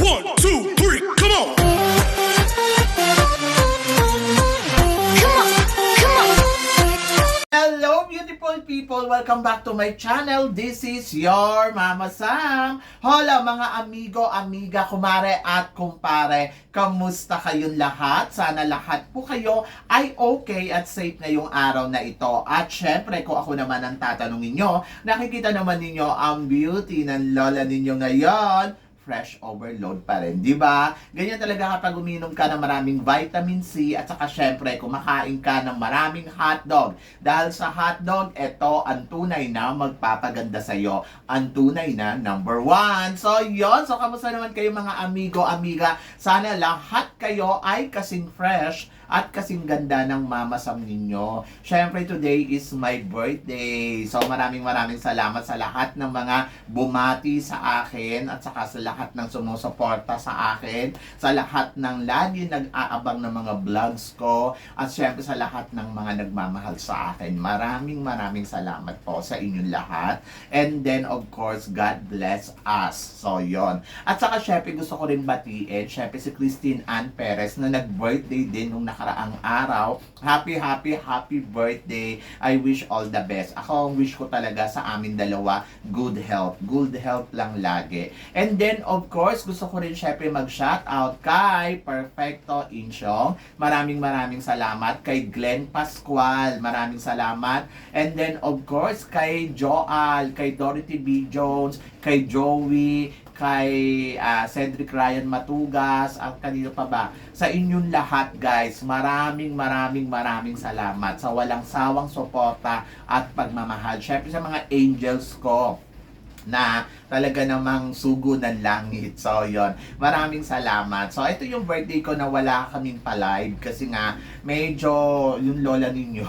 One, two, three, come on! Hello beautiful people! Welcome back to my channel. This is your Mama Sam. Hola mga amigo, amiga, kumare at kumpare. Kamusta kayong lahat? Sana lahat po kayo ay okay at safe ngayong araw na ito. At syempre, kung ako naman ang tatanungin nyo, nakikita naman ninyo ang beauty ng lola ninyo ngayon. Fresh overload pa rin, di ba? Ganyan talaga kapag uminom ka ng maraming vitamin C at saka syempre kumakain ka ng maraming hotdog. Dahil sa hotdog, ito ang tunay na magpapaganda sa iyo. Ang tunay na number 1. So, yon. So, kamusta naman kayo mga amigo, amiga? Sana lahat kayo ay kasing fresh at kasing ganda ng Mama Sam ninyo. Syempre, today is my birthday. So, maraming salamat sa lahat ng mga bumati sa akin at saka sa lahat ng sumusuporta sa akin, sa lahat ng lagi nag-aabang ng mga vlogs ko, at syempre sa lahat ng mga nagmamahal sa akin. Maraming salamat po sa inyong lahat. And then, of course, God bless us. So, yon. At saka, syempre, gusto ko rin batiin, syempre si Christine Ann Perez na nag-birthday din nung nakaraang araw. Happy birthday. I wish all the best. Ako, ang wish ko talaga sa amin dalawa, good health. Good health lang lagi. And then, of course, gusto ko rin syempre mag-shoutout kay Perfecto Insyong. Maraming salamat. Kay Glenn Pascual. Maraming salamat. And then, of course, kay Joal, kay Dorothy B. Jones, kay Joey, kay Cedric Ryan Matugas, ang kanino pa ba? Sa inyong lahat guys, maraming salamat sa walang sawang suporta at pagmamahal. Syempre sa mga angels ko na talaga namang sugo ng langit. So, yon. Maraming salamat. So, ito yung birthday ko na wala kaming pa-live kasi nga, medyo yung lola ninyo,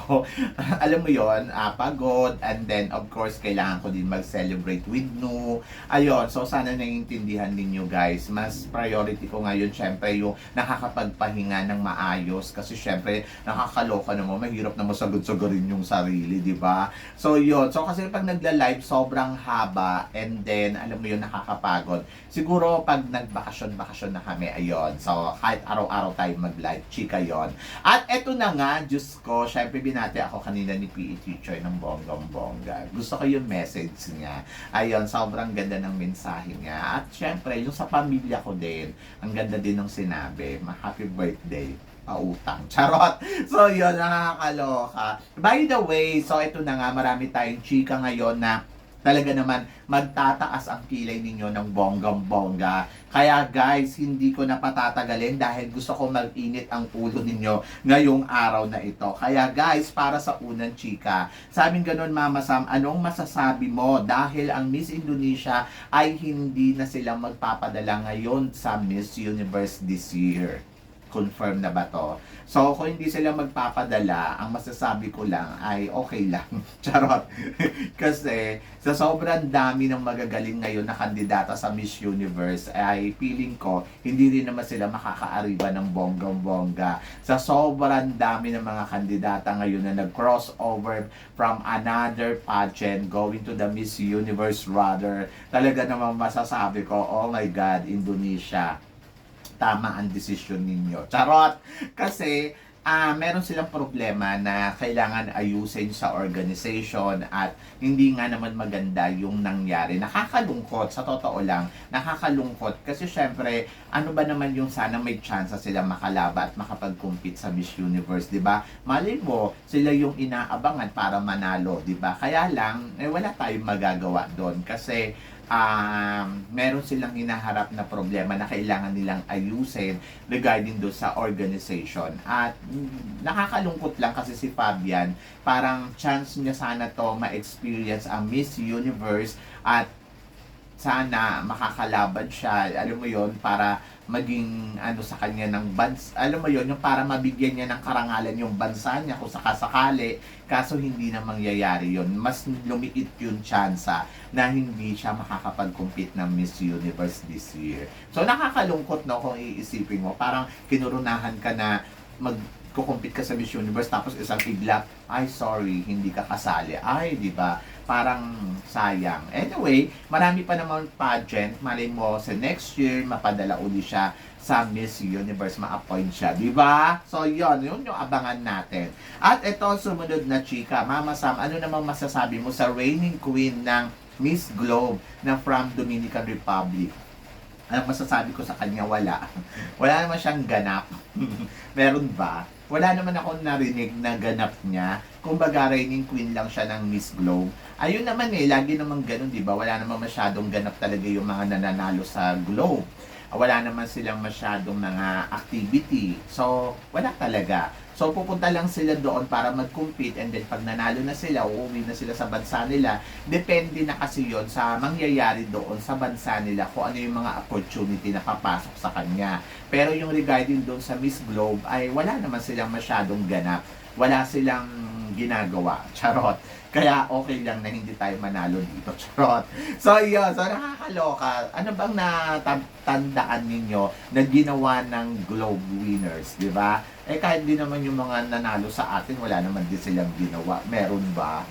alam mo yon, pagod. And then, of course, kailangan ko din mag-celebrate with Nu. Ayun. So, sana naiintindihan ninyo guys. Mas priority ko ngayon, syempre, yung nakakapagpahinga ng maayos. Kasi, syempre, nakakaloka naman. Mahirap na masagod-sagorin yung sarili, di ba? So, yon. So, kasi pag nagla-live, sobrang haba. And then, alam mo yun, nakakapagod. Siguro, pag nagbakasyon na kami, ayun. So, kahit araw-araw tayo mag-live, chika yon. At eto na nga, Diyos ko, syempre binati ako kanina ni PE teacher ng bonggang-bongga. Gusto ko yung message niya. Ayun, sobrang ganda ng mensahe niya. At syempre, yung sa pamilya ko din, ang ganda din ng sinabi. Happy birthday. Pautang. Charot! So, yun, nakakaloka. By the way, so ito na nga, marami tayong chika ngayon na talaga naman magtataas ang kilay ninyo ng bonggang-bongga. Kaya guys, hindi ko na patatagalin dahil gusto ko mag-init ang ulo ninyo ngayong araw na ito. Kaya guys, para sa unang chika, sabing ganun Mama Sam, anong masasabi mo dahil ang Miss Indonesia ay hindi na sila magpapadala ngayon sa Miss Universe this year? Confirm na ba to? So, kung hindi sila magpapadala, ang masasabi ko lang ay okay lang. Charot. Kasi, sa sobrang dami ng magagaling ngayon na kandidata sa Miss Universe, ay feeling ko, hindi rin naman sila makakaariba ng bonggang-bongga. Sa sobrang dami ng mga kandidata ngayon na nag-crossover from another pageant going to the Miss Universe rather, talaga naman masasabi ko, oh my God, Indonesia, tama ang desisyon ninyo. Charot! Kasi, meron silang problema na kailangan ayusin sa organization at hindi nga naman maganda yung nangyari. Nakakalungkot, sa totoo lang, nakakalungkot. Kasi syempre, ano ba naman yung sana may chance sila makalaba at makapag-compete sa Miss Universe, di ba? Malay mo, sila yung inaabangan para manalo, di ba? Kaya lang, wala tayong magagawa doon kasi meron silang hinaharap na problema na kailangan nilang ayusin regarding do sa organization. At nakakalungkot lang kasi si Fabian, parang chance niya sana to ma-experience ang Miss Universe at sana makakalaban siya, alam mo yon, para maging ano sa kanya ng bansa, alam mo yon, yung para mabigyan niya ng karangalan yung bansa niya kung sakasakali. Kaso hindi na mangyayari yon, mas lumiit yung tsansa na hindi siya makakapag-compete ng Miss Universe this year. So nakakalungkot no kung iisipin mo, parang kinurunahan ka na mag kukumpit ka sa Miss Universe tapos isang iglap, ay sorry, hindi ka kasali. Ay, di ba? Parang sayang. Anyway, marami pa naman pageant. Malay mo sa next year, mapadala uli siya sa Miss Universe, ma-appoint siya. Di ba? So, yun yung abangan natin. At ito, sumunod na chika. Mama Sam, ano namang masasabi mo sa reigning queen ng Miss Globe na from Dominican Republic? Ang masasabi ko sa kanya, wala. Wala naman siyang ganap. Meron ba? Wala naman ako narinig na ganap niya. Kumbaga, reigning queen lang siya ng Miss Globe. Ayun naman lagi naman ganun, di ba? Wala naman masyadong ganap talaga yung mga nananalo sa Globe. Wala naman silang masyadong mga activity. So, wala talaga. So, pupunta lang sila doon para mag-compete and then pag nanalo na sila, uuwi na sila sa bansa nila. Depende na kasi yon sa mangyayari doon sa bansa nila kung ano yung mga opportunity na papasok sa kanya. Pero yung regarding doon sa Miss Globe ay wala naman silang masyadong ganap. Wala silang ginagawa. Charot. Kaya okay lang na hindi tayo manalo dito. Charot. So yun, so nakakaloka. Ano bang natandaan ninyo na ginawa ng Globe winners, di ba? Kahit di naman yung mga nanalo sa atin, wala naman din silang ginawa. Meron ba?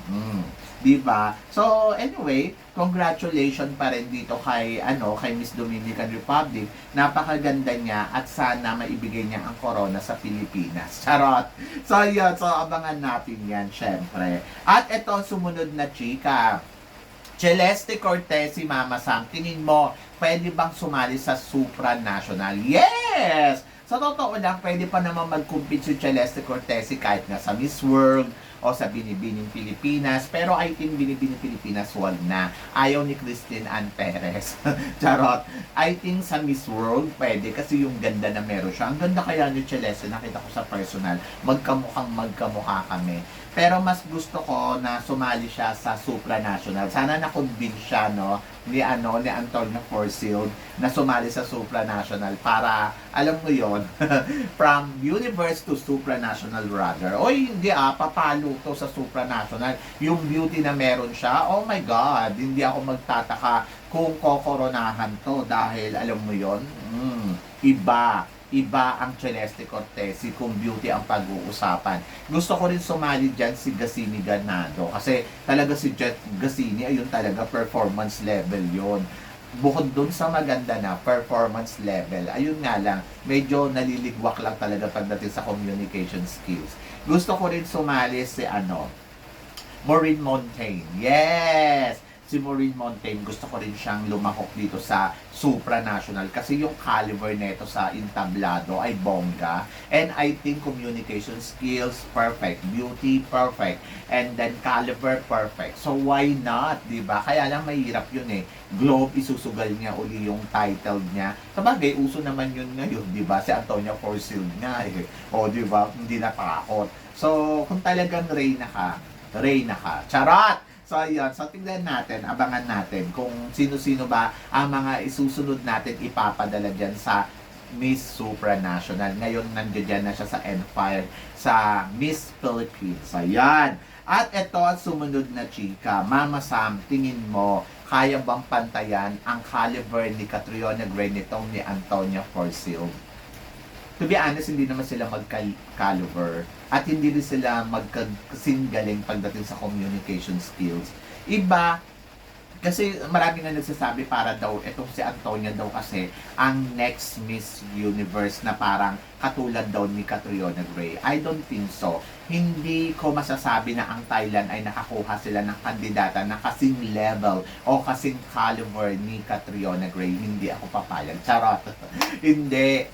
Di ba? So anyway, congratulations pa rin dito kay kay Miss Dominican Republic. Napakaganda niya at sana maibigay niya ang corona sa Pilipinas. Charot. So yun, so abangan natin yan syempre. At ito sumunod na chika. Celeste Cortez, si Mama Sam, tingin mo, pwede bang sumali sa supranational? Yes! Sa totoo lang, pwede pa naman mag-compete si Celeste Cortez kahit nga sa Miss World o sa Binibining Pilipinas. Pero I think Binibining Pilipinas, wag na. Ayaw ni Christine Ann Perez. Charot. I think sa Miss World, pwede kasi yung ganda na meron siya. Ang ganda kaya ni Celeste, nakita ko sa personal. Magkamukha kami. Pero mas gusto ko na sumali siya sa supranational. Sana na-convince siya, ni Antonio Forsyth na sumali sa supranational para, alam mo yon from universe to supranational rather. Oy, hindi papalo to sa supranational. Yung beauty na meron siya, oh my God, hindi ako magtataka kung kokoronahan to dahil, alam mo yon iba ang Celeste Cortez kung beauty ang pag-uusapan. Gusto ko rin sumali dyan si Gassini Ganado kasi talaga si Jet Gassini ayun talaga performance level yon. Bukod dun sa maganda na performance level, ayun nga lang, medyo naliligwak lang talaga pagdating sa communication skills. Gusto ko rin sumali si Maureen Montaigne. Yes! Si Maureen Montaigne, gusto ko rin siyang lumahok dito sa supranational kasi yung caliber nito sa entablado ay bongga. And I think communication skills, perfect. Beauty, perfect. And then caliber, perfect. So why not, diba? Kaya lang mahirap yun Globe, isusugal niya uli yung title niya. Sabagay, uso naman yun ngayon, diba? Si Antonio Forsyth nga O, diba? Hindi natakot. So, kung talagang reyna ka. Charot! So, ayun. So, tingnan natin, abangan natin kung sino-sino ba ang mga isusunod natin ipapadala dyan sa Miss Supranational. Ngayon, nandiyan na siya sa Empire, sa Miss Philippines. Ayan. At ito ang sumunod na chika. Mama Sam, tingin mo, kaya bang pantayan ang caliber ni Catriona Gray nitong ni Antonio Forsyth? To be honest, hindi naman sila mag-caliber at hindi rin sila magkasinggaling pagdating sa communication skills. Iba, kasi marami nga nagsasabi para daw itong si Antonia daw kasi ang next Miss Universe na parang katulad daw ni Catriona Gray. I don't think so. Hindi ko masasabi na ang Thailand ay nakakuha sila ng kandidata na kasing level o kasing caliber ni Catriona Gray. Hindi ako papayag. Charot. Hindi.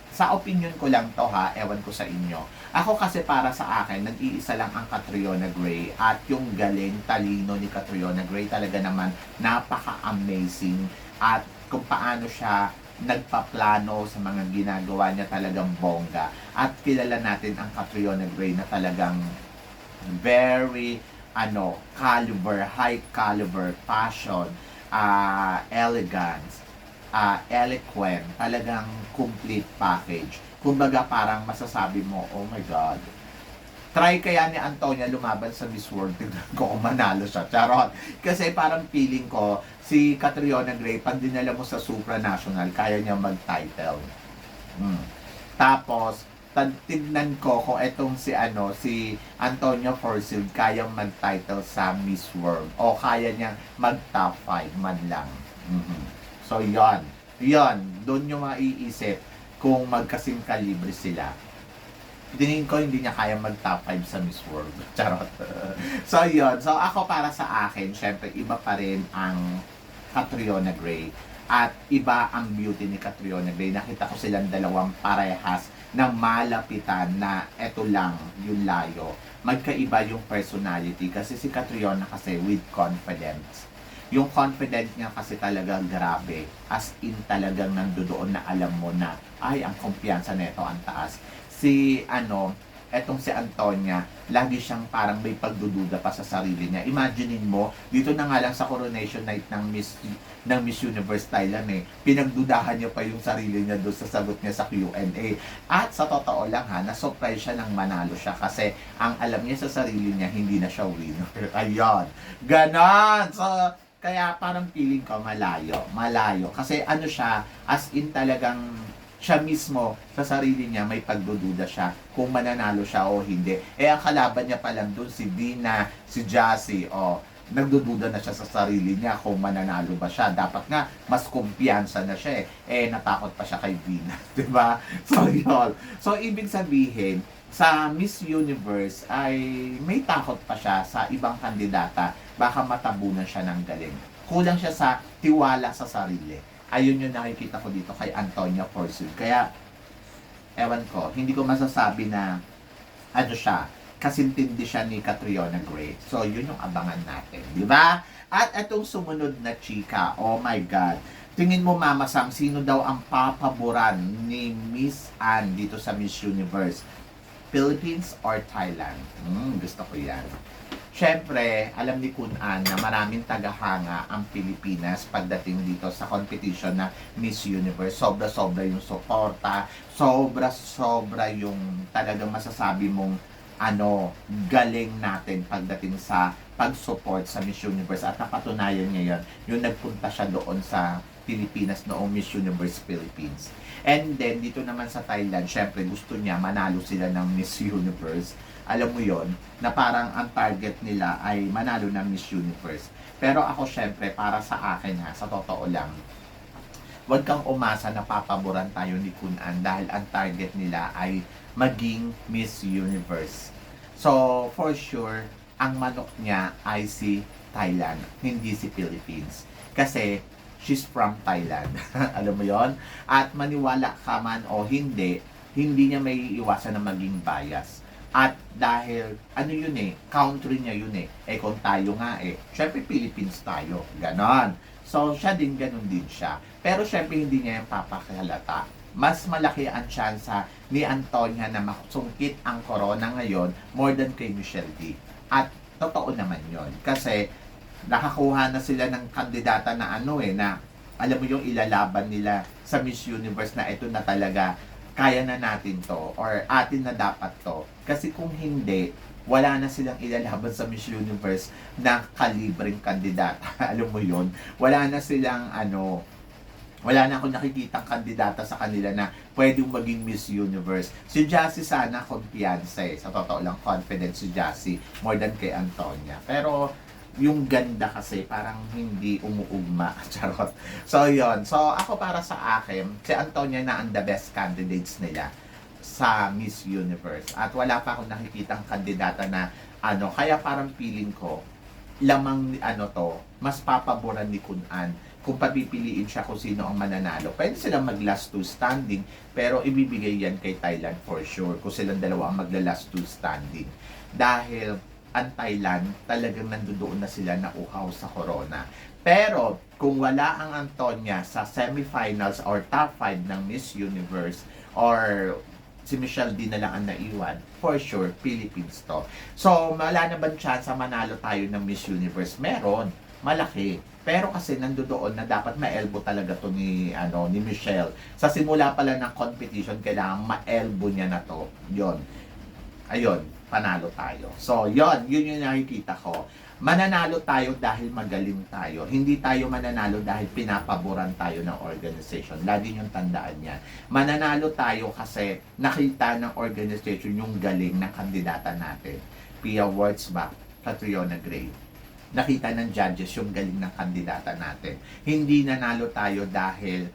Sa opinion ko lang to ewan ko sa inyo. Ako kasi para sa akin, nag-iisa lang ang Catriona Gray at yung galing, talino ni Catriona Gray talaga naman napaka-amazing at kung paano siya nagpaplano sa mga ginagawa niya talagang bongga. At kilala natin ang Catriona Gray na talagang very caliber, high caliber, passion, elegance, eloquent, talagang complete package. Kumbaga parang masasabi mo, oh my God. Try kaya ni Antonia lumaban sa Miss World, tignan ko kung manalo siya. Charot. Kasi parang feeling ko, si Catriona Gray, pag dinala mo sa supranational, kaya niya mag-title. Tapos tignan ko kung etong si Antonio Forsyth kayang mag-title sa Miss World o kaya niyang mag-top 5 man lang. So, yon doon nyo maiisip kung magkasing kalibre sila. Tingin ko hindi niya kaya mag-top 5 sa Miss World. Charot. So, yon. So, ako para sa akin, syempre, iba pa rin ang Catriona Gray. At iba ang beauty ni Catriona Gray. Nakita ko silang dalawang parehas na malapitan na eto lang yung layo. Magkaiba yung personality. Kasi si Catriona kasi with confidence. Yung confident niya kasi talaga grabe. As in talagang nandoon na alam mo na, ay, ang kumpiyansa nito ang taas. Etong si Antonia, lagi siyang parang may pagdududa pa sa sarili niya. Imaginein mo, dito na nga lang sa coronation night ng Miss Universe Thailand pinagdudahan niya pa yung sarili niya doon sa sagot niya sa Q&A. At sa totoo lang na-surprise siya nang manalo siya kasi ang alam niya sa sarili niya, hindi na siya winner. Ayun. Ganon! So, kaya parang feeling ko malayo. Kasi siya, as in talagang siya mismo sa sarili niya may pagdududa siya kung mananalo siya o hindi. Ang kalaban niya pa lang doon si Dina, si Jassy, nagdududa na siya sa sarili niya kung mananalo ba siya. Dapat nga mas kumpiyansa na siya natakot pa siya kay Dina, 'di ba? So yun. So ibig sabihin sa Miss Universe ay may takot pa siya sa ibang kandidata, baka matabunan siya ng galing. Kulang siya sa tiwala sa sarili. Ayun yung nakikita ko dito kay Antonia Forsyth. Kaya, ewan ko, hindi ko masasabi na, siya, kasintindi siya ni Catriona Gray. So, yun yung abangan natin, di ba? At itong sumunod na chika, oh my God. Tingin mo, Mama Sam, sino daw ang papaboran ni Miss Anne dito sa Miss Universe? Philippines or Thailand? Gusto ko yan. Siyempre, alam ni Kun An na maraming tagahanga ang Pilipinas pagdating dito sa competition na Miss Universe. Sobra-sobra yung suporta, sobra-sobra yung talagang masasabi mong galing natin pagdating sa pag-support sa Miss Universe. At napatunayan niya yun, yung nagpunta siya doon sa Pilipinas noong Miss Universe Philippines. And then, dito naman sa Thailand, syempre gusto niya manalo sila ng Miss Universe. Alam mo yon na parang ang target nila ay manalo ng Miss Universe. Pero ako syempre, para sa akin sa totoo lang, huwag kang umasa na papaboran tayo ni Kun An dahil ang target nila ay maging Miss Universe. So, for sure, ang manok niya ay si Thailand, hindi si Philippines. Kasi, she's from Thailand. Alam mo yon. At maniwala ka man o hindi niya may iwasan na maging bias. At dahil, country niya yun kung tayo nga syempre Philippines tayo, ganon. So, siya din, ganon din siya. Pero syempre, hindi niya yung papakalata. Mas malaki ang tsansa ni Antonia na masungkit ang corona ngayon more than kay Michelle D. At totoo naman yon kasi nakakuha na sila ng kandidata na na alam mo yung ilalaban nila sa Miss Universe na ito na talaga kaya na natin to or atin na dapat to. Kasi kung hindi, wala na silang ilalaban sa Miss Universe na kalibreng kandidata. Alam mo yon, wala na silang wala na akong nakikitang kandidata sa kanila na pwedeng maging Miss Universe. Si Jassy sana kumpiyansa sa totoo lang, confident si Jassy more than kay Antonia. Pero yung ganda kasi parang hindi umuugma. Charot. So, yon. So, ako para sa akin, si Antonia na ang the best candidates nila sa Miss Universe. At wala pa akong nakikitang kandidata na kaya parang feeling ko, lamang mas papaboran ni Kun An kung papipiliin siya kung sino ang mananalo. Pwede silang mag last two standing, pero ibibigay yan kay Thailand for sure kung silang dalawa ang magla last two standing. Dahil ang Thailand, talagang nandoon na sila na uhaw sa corona. Pero, kung wala ang Antonia sa semifinals or top 5 ng Miss Universe, or si Michelle D na lang ang naiwan, for sure, Philippines to. So, wala na bang chance manalo tayo ng Miss Universe? Meron. Malaki. Pero kasi nandoon na dapat ma-elbow talaga to ni Michelle. Sa simula pala ng competition, kailangan ma-elbow niya na to. Yon. Ayun, panalo tayo. So, yun yung nakikita ko. Mananalo tayo dahil magaling tayo. Hindi tayo mananalo dahil pinapaboran tayo ng organization. Lagi niyong tandaan yan. Mananalo tayo kasi nakita ng organization yung galing ng kandidata natin. Pia Wurtzbach, Catriona Gray. Nakita ng judges yung galing ng kandidata natin. Hindi nanalo tayo dahil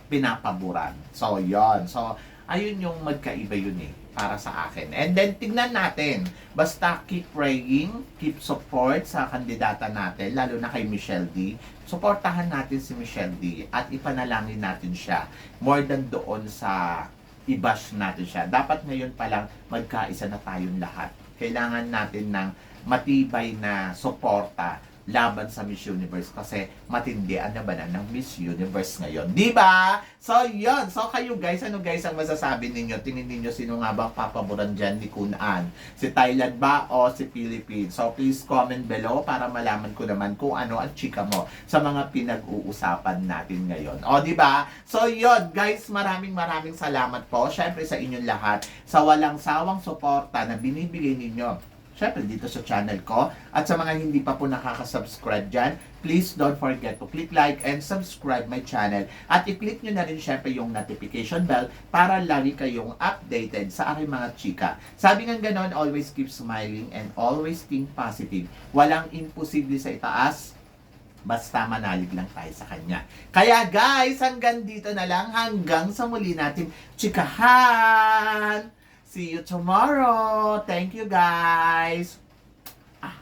pinapaboran. So, yon. So, ayun yung magkaiba yun para sa akin. And then, tignan natin. Basta keep praying, keep support sa kandidata natin, lalo na kay Michelle D. Suportahan natin si Michelle D at ipanalangin natin siya. More than doon sa i-bash natin siya. Dapat ngayon pa lang magkaisa na tayong lahat. Kailangan natin ng matibay na suporta laban sa Miss Universe kasi matindi ang labanan ng Miss Universe ngayon. Di ba? So, yun. So, kayo guys, ano guys ang masasabi ninyo? Tingin ninyo sino nga ba papaboran dyan ni Kun An? Si Thailand ba o si Philippines? So, please comment below para malaman ko naman kung ano ang chika mo sa mga pinag-uusapan natin ngayon. O, di ba? So, yun. Guys, maraming salamat po. Syempre sa inyong lahat sa walang sawang suporta na binibigay ninyo. Syempre, dito sa channel ko. At sa mga hindi pa po nakaka-subscribe dyan, please don't forget to click like and subscribe my channel. At i-click nyo na rin syempre yung notification bell para lagi kayong updated sa aking mga chika. Sabi nga ganon, always keep smiling and always think positive. Walang imposible sa itaas, basta manalig lang tayo sa kanya. Kaya guys, hanggang dito na lang. Hanggang sa muli natin chikahan! See you tomorrow. Thank you, guys. Ah.